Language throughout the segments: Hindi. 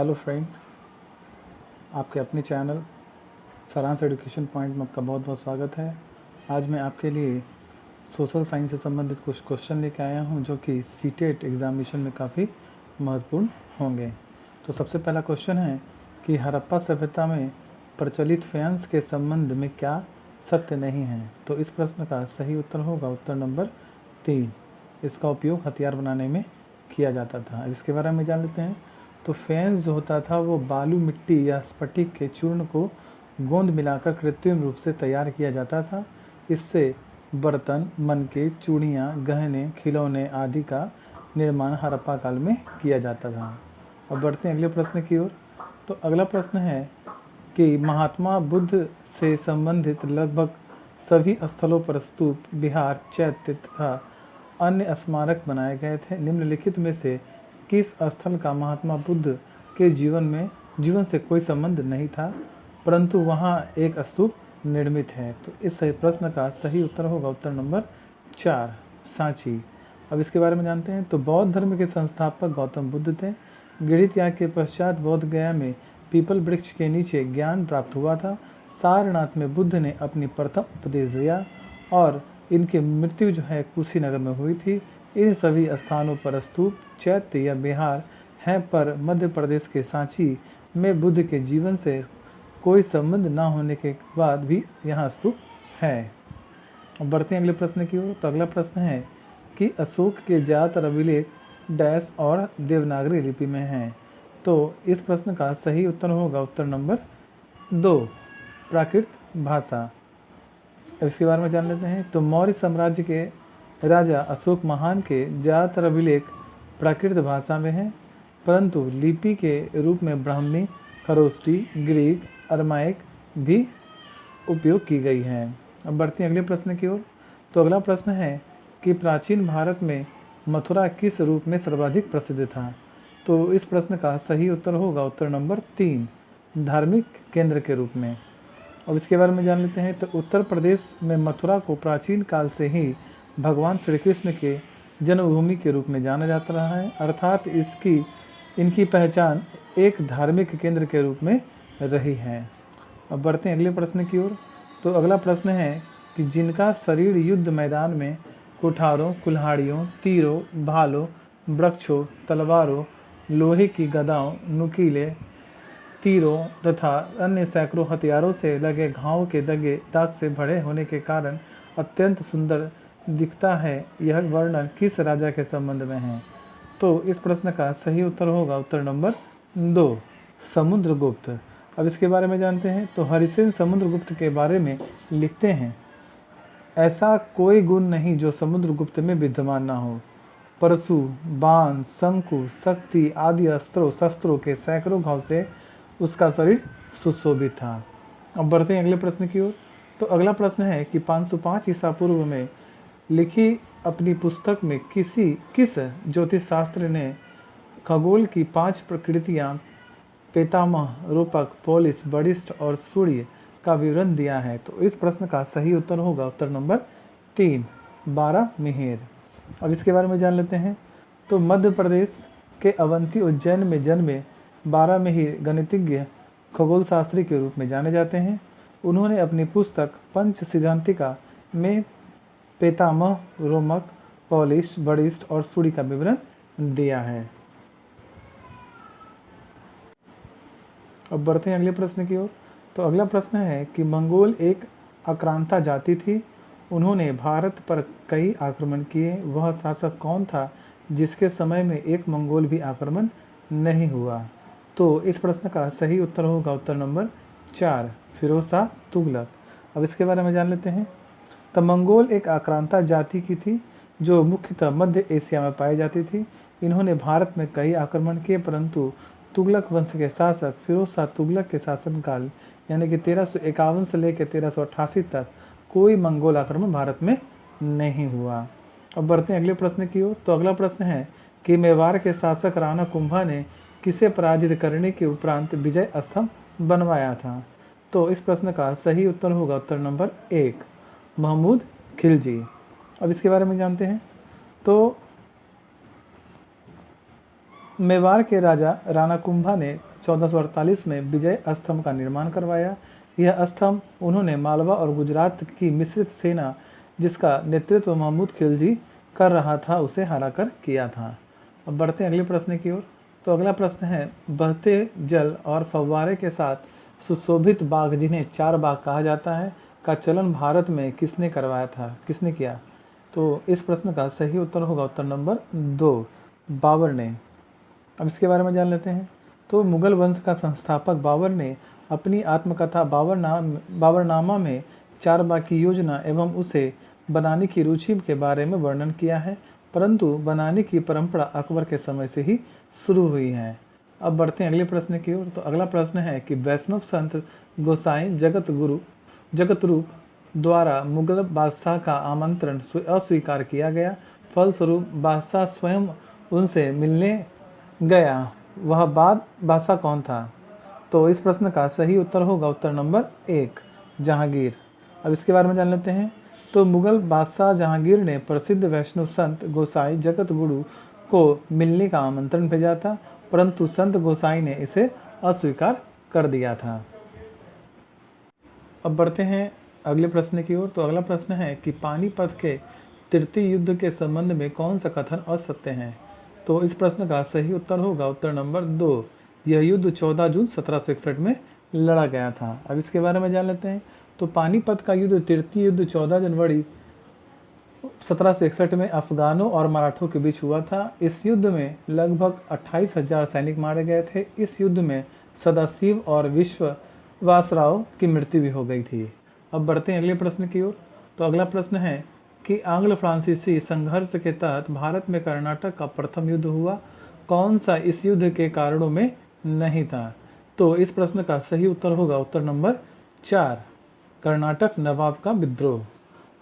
हेलो फ्रेंड, आपके अपने चैनल सारांश एजुकेशन पॉइंट में आपका बहुत बहुत स्वागत है। आज मैं आपके लिए सोशल साइंस से संबंधित कुछ क्वेश्चन लेकर आया हूं जो कि सीटेट एग्जामिनेशन में काफ़ी महत्वपूर्ण होंगे। तो सबसे पहला क्वेश्चन है कि हड़प्पा सभ्यता में प्रचलित फैंस के संबंध में क्या सत्य नहीं है। तो इस प्रश्न का सही उत्तर होगा उत्तर नंबर 3। इसका उपयोग हथियार बनाने में किया जाता था। अब इसके बारे में जान लेते हैं। तो फेंस जो होता था वो बालू, मिट्टी या स्फटिक के चूर्ण को गोंद मिलाकर कृत्रिम रूप से तैयार किया जाता था। इससे बर्तन, मनके, चूड़ियाँ, गहने, खिलौने आदि का निर्माण हड़प्पा काल में किया जाता था। अब बढ़ते हैं अगले प्रश्न की ओर। तो अगला प्रश्न है कि महात्मा बुद्ध से संबंधित लगभग सभी स्थलों पर स्तूप, विहार, चैत्य तथा अन्य स्मारक बनाए गए थे। निम्नलिखित में से किस स्थल का महात्मा बुद्ध के जीवन से कोई संबंध नहीं था, परंतु वहाँ एक स्तूप निर्मित है। तो इस प्रश्न का सही उत्तर होगा उत्तर नंबर 4, सांची। अब इसके बारे में जानते हैं। तो बौद्ध धर्म के संस्थापक गौतम बुद्ध थे। गृह त्याग के पश्चात बोध गया में पीपल वृक्ष के नीचे ज्ञान प्राप्त हुआ था। सारनाथ में बुद्ध ने अपनी प्रथम उपदेश दिया और इनकी मृत्यु जो है कुशीनगर में हुई थी। इन सभी स्थानों पर स्तूप, चैत्य या विहार हैं, पर मध्य प्रदेश के सांची में बुद्ध के जीवन से कोई संबंध न होने के बाद भी यहाँ स्तूप है। अब बढ़ते हैं अगले प्रश्न की ओर। तो अगला प्रश्न है कि अशोक के ज़्यादातर अभिलेख डैश और देवनागरी लिपि में हैं। तो इस प्रश्न का सही उत्तर होगा उत्तर नंबर 2, प्राकृत भाषा। इसके बारे में जान लेते हैं। तो मौर्य साम्राज्य के राजा अशोक महान के ज़्यादातर अभिलेख प्राकृत भाषा में हैं, परंतु लिपि के रूप में ब्राह्मी, खरोष्टी, ग्रीक, अरमाइक भी उपयोग की गई है। अब बढ़ते हैं अगले प्रश्न की ओर। तो अगला प्रश्न है कि प्राचीन भारत में मथुरा किस रूप में सर्वाधिक प्रसिद्ध था। तो इस प्रश्न का सही उत्तर होगा उत्तर नंबर 3, धार्मिक केंद्र के रूप में। अब इसके बारे में जान लेते हैं। तो उत्तर प्रदेश में मथुरा को प्राचीन काल से ही भगवान श्री कृष्ण के जन्मभूमि के रूप में जाना जाता रहा है, अर्थात इनकी पहचान एक धार्मिक केंद्र के रूप में रही है। अब बढ़ते हैं अगले प्रश्न की ओर। तो अगला प्रश्न है कि जिनका शरीर युद्ध मैदान में कुठारों, कुल्हाड़ियों, तीरों, भालों, वृक्षों, तलवारों, लोहे की गदाओं, नुकीले तीरों तथा अन्य सैकड़ों हथियारों से लगे घावों के दाग से भरे होने के कारण अत्यंत सुंदर दिखता है, यह वर्णन किस राजा के संबंध में है। तो इस प्रश्न का सही उत्तर होगा उत्तर नंबर 2, समुद्रगुप्त। अब इसके बारे में जानते हैं। तो हरिसेन समुद्रगुप्त के बारे में लिखते हैं, ऐसा कोई गुण नहीं जो समुद्रगुप्त में विद्यमान ना हो। परशु, बाण, शंकु, शक्ति आदि शस्त्रों के सैकड़ों घाव से उसका शरीर सुशोभित था। अब बढ़ते हैं अगले प्रश्न की ओर। तो अगला प्रश्न है कि 505 ईसा पूर्व में लिखी अपनी पुस्तक में किस ज्योतिष शास्त्र ने खगोल की 5 प्रकृतियाँ पितामह, रूपक, पोलिस, वरिष्ठ और सूर्य का विवरण दिया है। तो इस प्रश्न का सही उत्तर होगा उत्तर नंबर 3, बारहमिहिर। अब इसके बारे में जान लेते हैं। तो मध्य प्रदेश के अवंती उज्जैन में जन्मे बारहमिहिर गणितज्ञ, खगोल शास्त्री के रूप में जाने जाते हैं। उन्होंने अपनी पुस्तक पंच सिद्धांतिका में पितामह, रोमक, पोलिस, वरिष्ठ और सूर्य का विवरण दिया है। अब बढ़ते हैं अगले प्रश्न की ओर। तो अगला प्रश्न है कि मंगोल एक आक्रांता जाति थी। उन्होंने भारत पर कई आक्रमण किए। वह शासक कौन था जिसके समय में एक मंगोल भी आक्रमण नहीं हुआ। तो इस प्रश्न का सही उत्तर होगा उत्तर नंबर 4, फिरोज शाह तुगलक। अब इसके बारे में जान लेते हैं। तो मंगोल एक आक्रांता जाति की थी जो मुख्यतः मध्य एशिया में पाई जाती थी। इन्होंने भारत में कई आक्रमण किए, परंतु तुगलक वंश के शासक फिरोज शाह तुगलक के शासनकाल यानी कि 1351 से लेकर 1388 तक कोई मंगोल आक्रमण भारत में नहीं हुआ। अब बढ़ते हैं अगले प्रश्न की ओर। तो अगला प्रश्न है कि मेवाड़ के शासक राणा कुंभा ने किसे पराजित करने के उपरांत विजय स्तंभ बनवाया था। तो इस प्रश्न का सही उत्तर होगा उत्तर नंबर 1, महमूद खिलजी। अब इसके बारे में जानते हैं। तो मेवाड़ के राजा राणा कुंभा ने 1448 में विजय स्तंभ का निर्माण करवाया। यह स्तंभ उन्होंने मालवा और गुजरात की मिश्रित सेना, जिसका नेतृत्व महमूद खिलजी कर रहा था, उसे हराकर किया था। अब बढ़ते हैं अगले प्रश्न की ओर। तो अगला प्रश्न है, बहते जल और फव्वारे के साथ सुशोभित बाग, जिन्हें चार बाग कहा जाता है, का चलन भारत में किसने करवाया था, किसने किया? तो इस प्रश्न का सही उत्तर होगा उत्तर नंबर 2, बाबर ने। अब इसके बारे में जान लेते हैं। तो मुगल वंश का संस्थापक बाबर ने अपनी आत्मकथा बाबरनामा में चार बाग की योजना एवं उसे बनाने की रुचि के बारे में वर्णन किया है, परंतु बनाने की परंपरा अकबर के समय से ही शुरू हुई है। अब बढ़ते हैं अगले प्रश्न की ओर। तो अगला प्रश्न है कि वैष्णव संत गोसाई जगत रूप द्वारा मुगल बादशाह का आमंत्रण अस्वीकार किया गया, फलस्वरूप बादशाह स्वयं उनसे मिलने गया। वह बादशाह कौन था? तो इस प्रश्न का सही उत्तर होगा उत्तर नंबर 1, जहांगीर। अब इसके बारे में जान लेते हैं। तो मुगल बादशाह जहांगीर ने प्रसिद्ध वैष्णव संत गोसाई जगत गुरु को मिलने का आमंत्रण भेजा था, परंतु संत गोसाई ने इसे अस्वीकार कर दिया था। अब बढ़ते हैं अगले प्रश्न की ओर। तो अगला प्रश्न है कि पानीपत के तृतीय युद्ध के संबंध में कौन सा कथन असत्य है? तो इस प्रश्न का सही उत्तर होगा उत्तर नंबर 2, यह युद्ध 14 जून 1761 में लड़ा गया था। अब इसके बारे में जान लेते हैं। तो पानीपत का युद्ध, तृतीय युद्ध 14 जनवरी 1761 में अफगानों और मराठों के बीच हुआ था। इस युद्ध में लगभग 28,000 सैनिक मारे गए थे। इस युद्ध में सदाशिव और विश्वासराव की मृत्यु भी हो गई थी। अब बढ़ते हैं अगले प्रश्न की ओर। तो अगला प्रश्न है कि आंग्ल फ्रांसीसी संघर्ष के तहत भारत में कर्नाटक का प्रथम युद्ध हुआ, कौन सा इस युद्ध के कारणों में नहीं था? तो इस प्रश्न का सही उत्तर होगा उत्तर नंबर 4, कर्नाटक नवाब का विद्रोह।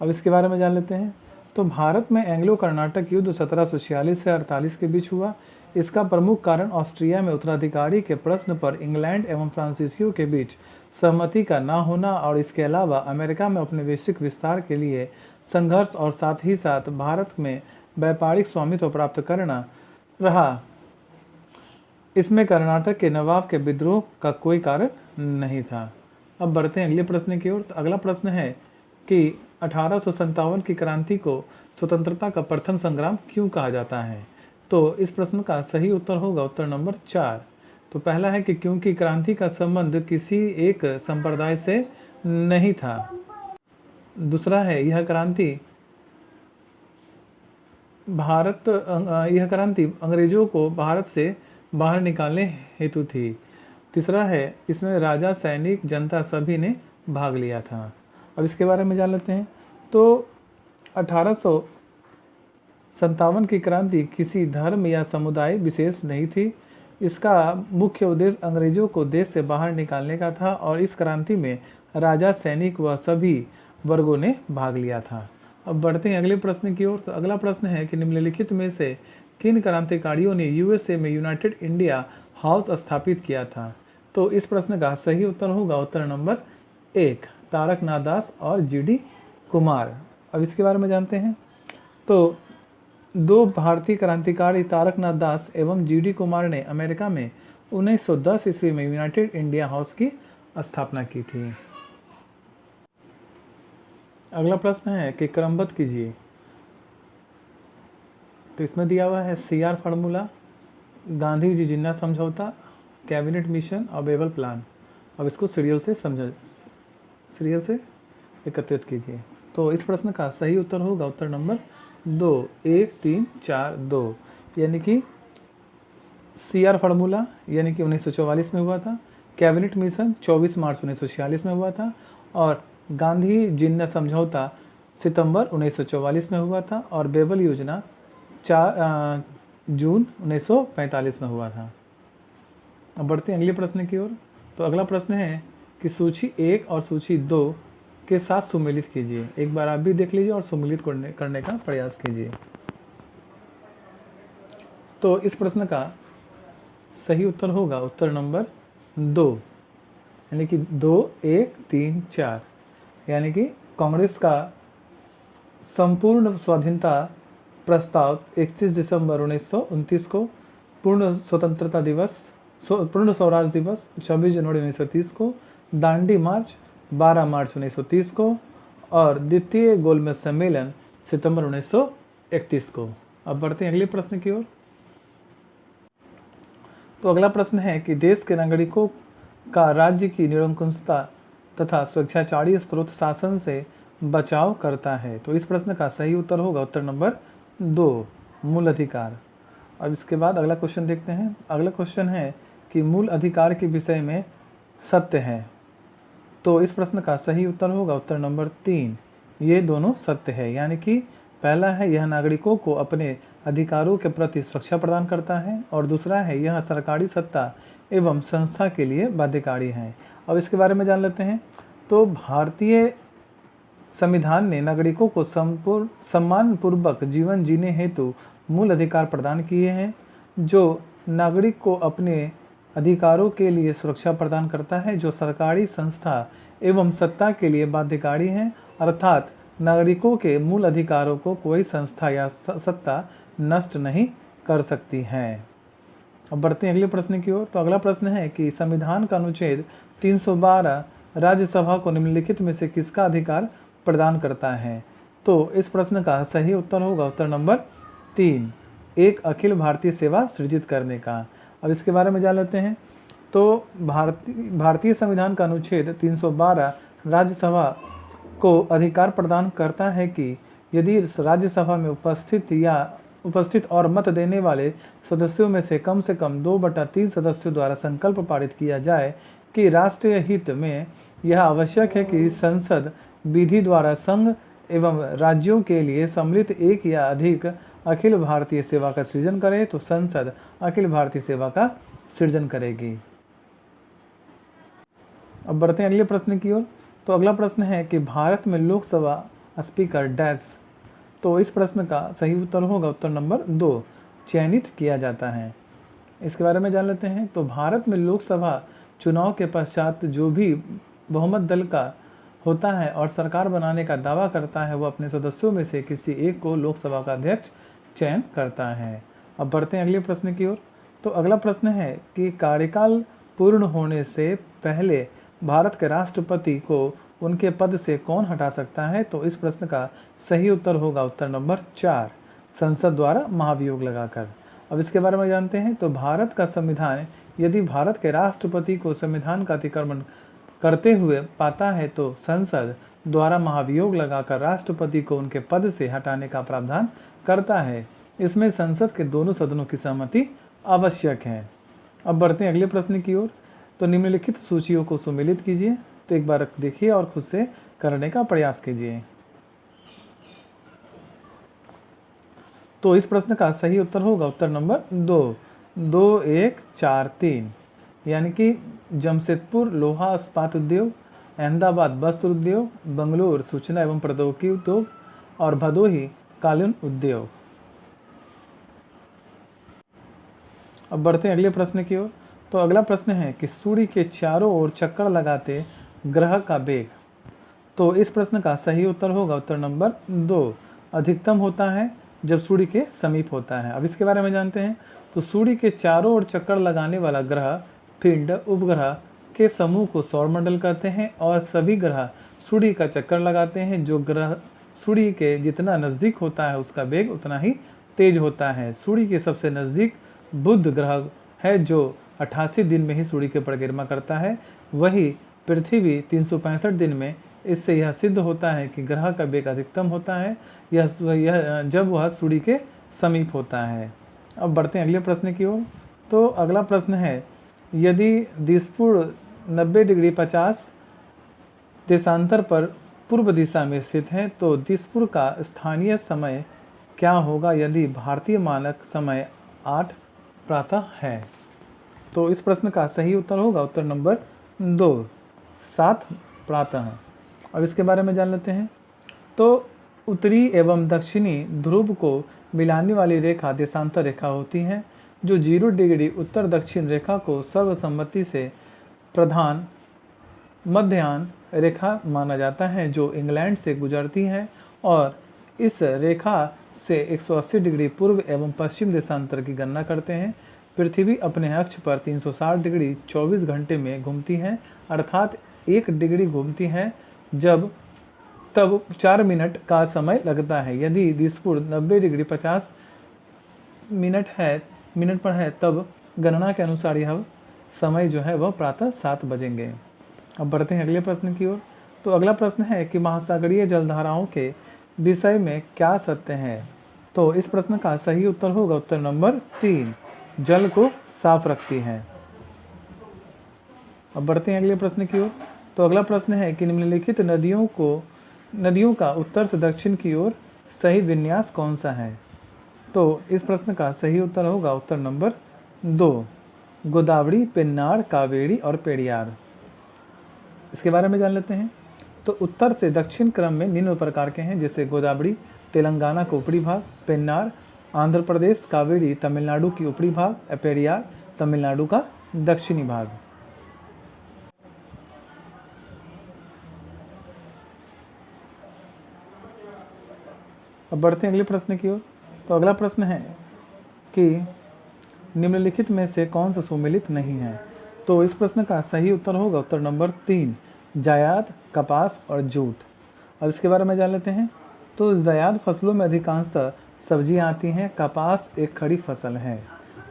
अब इसके बारे में जान लेते हैं। तो भारत में एंग्लो कर्नाटक युद्ध 1746 से 48 के बीच हुआ। इसका प्रमुख कारण ऑस्ट्रिया में उत्तराधिकारी के प्रश्न पर इंग्लैंड एवं फ्रांसीसियों के बीच सहमति का न होना और इसके अलावा अमेरिका में अपने वैश्विक विस्तार के लिए संघर्ष और साथ ही साथ भारत में व्यापारिक स्वामित्व प्राप्त करना रहा। इसमें कर्नाटक के नवाब के विद्रोह का कोई कारण नहीं था। अब बढ़ते हैं अगले प्रश्न की ओर। तो अगला प्रश्न है कि 1857 की क्रांति को स्वतंत्रता का प्रथम संग्राम क्यों कहा जाता है? तो इस प्रश्न का सही उत्तर होगा उत्तर नंबर 4। तो पहला है कि क्योंकि क्रांति का संबंध किसी एक संप्रदाय से नहीं था। दूसरा है यह क्रांति अंग्रेजों को भारत से बाहर निकालने हेतु थी। तीसरा है इसमें राजा, सैनिक, जनता सभी ने भाग लिया था। अब इसके बारे में जान लेते हैं। तो 1857 की क्रांति किसी धर्म या समुदाय विशेष नहीं थी। इसका मुख्य उद्देश्य अंग्रेजों को देश से बाहर निकालने का था और इस क्रांति में राजा, सैनिक व सभी वर्गों ने भाग लिया था। अब बढ़ते हैं अगले प्रश्न की ओर। तो अगला प्रश्न है कि निम्नलिखित में से किन क्रांतिकारियों ने यूएसए में यूनाइटेड इंडिया हाउस स्थापित किया था? तो इस प्रश्न का सही उत्तर होगा उत्तर नंबर 1, तारकनाथ दास और जीडी कुमार। अब इसके बारे में जानते हैं। तो दो भारतीय क्रांतिकारी तारकनाथ दास एवं जीडी कुमार ने अमेरिका में 1910 ईस्वी में यूनाइटेड इंडिया हाउस की स्थापना की थी। अगला प्रश्न है कि क्रमबद्ध कीजिए। तो इसमें दिया हुआ है CR फार्मूला, गांधी जी जिन्ना समझौता, कैबिनेट मिशन और बेबल प्लान। अब इसको सीरियल से एकत्रित कीजिए। तो इस प्रश्न का सही उत्तर होगा उत्तर नंबर 2, 1, 3, 4, 2, यानी कि CR फार्मूला यानी कि 1944 में हुआ था, कैबिनेट मिशन 24 मार्च 1946 में हुआ था और गांधी जिन्ना समझौता सितंबर 1944 में हुआ था और बेबल योजना 4 जून 1945 में हुआ था। अब बढ़ते हैं अगले प्रश्न की ओर। तो अगला प्रश्न है कि सूची 1 और सूची 2 के साथ सुमेलित कीजिए। एक बार आप भी देख लीजिए और सुमेलित करने का प्रयास कीजिए। तो इस प्रश्न का सही उत्तर होगा उत्तर नंबर 2, यानी कि 2, 1, 3, 4, यानी कि कांग्रेस का संपूर्ण स्वाधीनता प्रस्ताव 31 दिसंबर 1929 को पूर्ण स्वतंत्रता दिवस पूर्ण स्वराज दिवस 24 जनवरी 1930 को, दांडी मार्च 12 मार्च 1930 को और द्वितीय गोलमेज सम्मेलन सितंबर 1931 को। अब बढ़ते हैं अगले प्रश्न की ओर। तो अगला प्रश्न है कि देश के नागरिकों का राज्य की निरंकुशता तथा स्वेच्छाचारी स्रोत शासन से बचाव करता है। तो इस प्रश्न का सही उत्तर होगा उत्तर नंबर 2, मूल अधिकार। अब इसके बाद अगला क्वेश्चन देखते हैं। अगला क्वेश्चन है कि मूल अधिकार के विषय में सत्य है। तो इस प्रश्न का सही उत्तर होगा उत्तर नंबर 3, ये दोनों सत्य है। यानी कि पहला है यह नागरिकों को अपने अधिकारों के प्रति सुरक्षा प्रदान करता है और दूसरा है यह सरकारी सत्ता एवं संस्था के लिए बाध्यकारी है। अब इसके बारे में जान लेते हैं। तो भारतीय संविधान ने नागरिकों को सम्मानपूर्वक जीवन जीने हेतु मूल अधिकार प्रदान किए हैं, जो नागरिक को अपने अधिकारों के लिए सुरक्षा प्रदान करता है, जो सरकारी संस्था एवं सत्ता के लिए बाध्यकारी हैं, अर्थात नागरिकों के मूल अधिकारों को कोई संस्था या सत्ता नष्ट नहीं कर सकती है। अब बढ़ते हैं अगले प्रश्न की ओर। तो अगला प्रश्न है कि संविधान का अनुच्छेद 312 राज्यसभा को निम्नलिखित में से किसका अधिकार प्रदान करता है। तो इस प्रश्न का सही उत्तर होगा उत्तर नंबर 3, एक अखिल भारतीय सेवा सृजित करने का। अब इसके बारे में जान लेते हैं। तो भारतीय संविधान का अनुच्छेद 312 राज्यसभा को अधिकार प्रदान करता है कि यदि राज्यसभा में उपस्थित और मत देने वाले सदस्यों में से कम 2/3 सदस्यों द्वारा संकल्प पारित किया जाए कि राष्ट्रीय हित में यह आवश्यक है कि संसद विधि द्वारा संघ एवं राज्यों के लिए सम्मिलित एक या अधिक अखिल भारतीय सेवा का सृजन करे, तो संसद अखिल भारतीय सेवा का सृजन करेगी। अब बढ़ते हैं अगले प्रश्न की ओर। तो अगला प्रश्न है कि भारत में लोकसभा स्पीकर डैश। तो इस प्रश्न का सही उत्तर होगा उत्तर नंबर 2, चयनित किया जाता है। इसके बारे में जान लेते हैं। तो भारत में लोकसभा चुनाव के पश्चात जो भी बहुमत दल का होता है और सरकार बनाने का दावा करता है, वो अपने सदस्यों में से किसी एक को लोकसभा का अध्यक्ष चयन करता है। अब बढ़ते हैं अगले प्रश्न की ओर। तो अगला प्रश्न है कि कार्यकाल पूर्ण होने से पहले भारत के राष्ट्रपति को उनके पद से कौन हटा सकता है। तो इस प्रश्न का सही उत्तर होगा उत्तर नंबर 4, संसद द्वारा महाभियोग लगाकर। अब इसके बारे में जानते हैं। तो भारत का संविधान यदि भारत के राष्ट्रपति को संविधान का अतिक्रमण करते हुए पाता है, तो संसद द्वारा महाभियोग लगाकर राष्ट्रपति को उनके पद से हटाने का प्रावधान करता है। इसमें संसद के दोनों सदनों की सहमति आवश्यक है। अब बढ़ते हैं अगले प्रश्न की ओर। तो निम्नलिखित सूचियों को सुमेलित कीजिए। तो एक बार देखिए और खुद से करने का प्रयास कीजिए। तो इस प्रश्न का सही उत्तर होगा उत्तर नंबर 2, 2, 1, 4, 3, यानी कि जमशेदपुर लोहा इस्पात उद्योग, अहमदाबाद वस्त्र उद्योग, बंगलोर सूचना एवं प्रौद्योगिकी उद्योग और भदोही कालीन उद्योग। अब बढ़ते हैं अगले प्रश्न की ओर। तो अगला प्रश्न है कि सूर्य के चारों ओर चक्कर लगाते ग्रह का वेग। तो इस प्रश्न का सही उत्तर होगा उत्तर नंबर 2, अधिकतम होता है जब सूर्य के समीप होता है। अब इसके बारे में जानते हैं। तो सूर्य के चारों ओर चक्कर लगाने वाला ग्रह पिंड उपग्रह के समूह को सौरमंडल कहते हैं और सभी ग्रह सूर्य का चक्कर लगाते हैं। जो ग्रह सूर्य के जितना नज़दीक होता है उसका वेग उतना ही तेज होता है। सूर्य के सबसे नज़दीक बुध ग्रह है जो 88 दिन में ही सूर्य के परिक्रमा करता है। वही पृथ्वी 365 दिन में। इससे यह सिद्ध होता है कि ग्रह का वेग अधिकतम होता है यह जब वह सूर्य के समीप होता है। अब बढ़ते हैं अगले प्रश्न की ओर। तो अगला प्रश्न है, यदि दिसपुर 90 डिग्री 50 देशांतर पर पूर्व दिशा में स्थित है, तो दिसपुर का स्थानीय समय क्या होगा यदि भारतीय मानक समय 8 प्रातः है। तो इस प्रश्न का सही उत्तर होगा उत्तर नंबर 2, 7 प्रातः। अब इसके बारे में जान लेते हैं। तो उत्तरी एवं दक्षिणी ध्रुव को मिलाने वाली रेखा देशांतर रेखा होती है, जो 0 डिग्री उत्तर दक्षिण रेखा को सर्वसम्मति से प्रधान मध्याह्न रेखा माना जाता है, जो इंग्लैंड से गुजरती है और इस रेखा से 180 डिग्री पूर्व एवं पश्चिम देशांतर की गणना करते हैं। पृथ्वी अपने अक्ष पर 360 डिग्री 24 घंटे में घूमती है, अर्थात 1 डिग्री घूमती है तब 4 मिनट का समय लगता है। यदि दिसपुर 90 डिग्री 50 मिनट पर है तब गणना के अनुसार यह समय जो है वह प्रातः 7 बजेंगे। अब बढ़ते हैं अगले प्रश्न की ओर। तो अगला प्रश्न है कि महासागरीय जलधाराओं के विषय में क्या सत्य है। तो इस प्रश्न का सही उत्तर होगा उत्तर नंबर 3, जल को साफ रखती है। अब बढ़ते हैं अगले प्रश्न की ओर। तो अगला प्रश्न है कि निम्नलिखित नदियों का उत्तर से दक्षिण की ओर सही विन्यास कौन सा है। तो इस प्रश्न का सही उत्तर होगा उत्तर नंबर 2, गोदावरी, पेन्नार, कावेरी और पेरियार। इसके बारे में जान लेते हैं। तो उत्तर से दक्षिण क्रम में निम्न प्रकार के हैं, जैसे गोदावरी तेलंगाना का ऊपरी भाग, पेन्नार आंध्र प्रदेश, कावेरी तमिलनाडु की ऊपरी भाग, पेरियार तमिलनाडु का दक्षिणी भाग। अब बढ़ते हैं अगले प्रश्न की ओर। तो अगला प्रश्न है कि निम्नलिखित में से कौन सा सुमेलित नहीं है। तो इस प्रश्न का सही उत्तर होगा उत्तर नंबर 3, जायद, कपास और जूट। अब इसके बारे में जान लेते हैं। तो जायद फसलों में अधिकांशतः सब्जियां आती हैं, कपास एक खड़ी फसल है।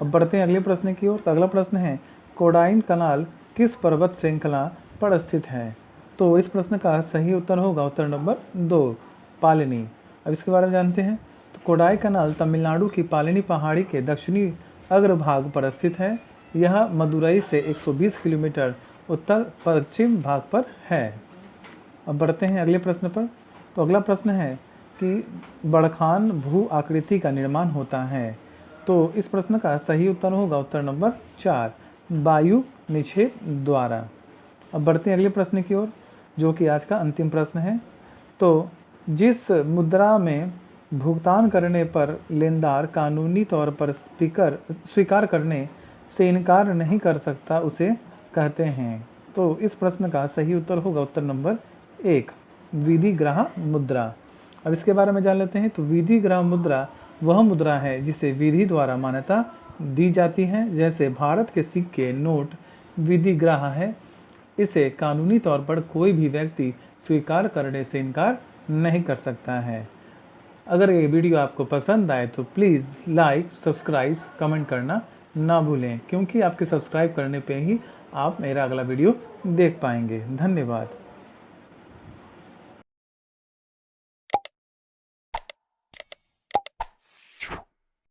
अब बढ़ते हैं अगले प्रश्न की ओर। तो अगला प्रश्न है कोडाइन कनाल किस पर्वत श्रृंखला पर स्थित है। तो इस प्रश्न का सही उत्तर होगा उत्तर नंबर 2, पालिनी। अब इसके बारे में जानते हैं। तो कोडाई कनाल तमिलनाडु की पालिनी पहाड़ी के दक्षिणी अग्रभाग पर स्थित है। यह मदुरई से 120 किलोमीटर उत्तर पश्चिम भाग पर है। अब बढ़ते हैं अगले प्रश्न पर। तो अगला प्रश्न है कि बड़खान भू आकृति का निर्माण होता है। तो इस प्रश्न का सही उत्तर होगा उत्तर नंबर 4, वायु निक्षेप द्वारा। अब बढ़ते हैं अगले प्रश्न की ओर, जो कि आज का अंतिम प्रश्न है। तो जिस मुद्रा में भुगतान करने पर लेनदार कानूनी तौर पर स्वीकार करने से इनकार नहीं कर सकता उसे कहते हैं। तो इस प्रश्न का सही उत्तर होगा उत्तर नंबर 1, विधिग्राह मुद्रा। अब इसके बारे में जान लेते हैं। तो विधिग्राह मुद्रा वह मुद्रा है जिसे विधि द्वारा मान्यता दी जाती है, जैसे भारत के सिक्के, नोट विधिग्राह है। इसे कानूनी तौर पर कोई भी व्यक्ति स्वीकार करने से इनकार नहीं कर सकता है। अगर ये वीडियो आपको पसंद आए तो प्लीज़ लाइक, सब्सक्राइब, कमेंट करना ना भूलें, क्योंकि आपके सब्सक्राइब करने पे ही आप मेरा अगला वीडियो देख पाएंगे। धन्यवाद।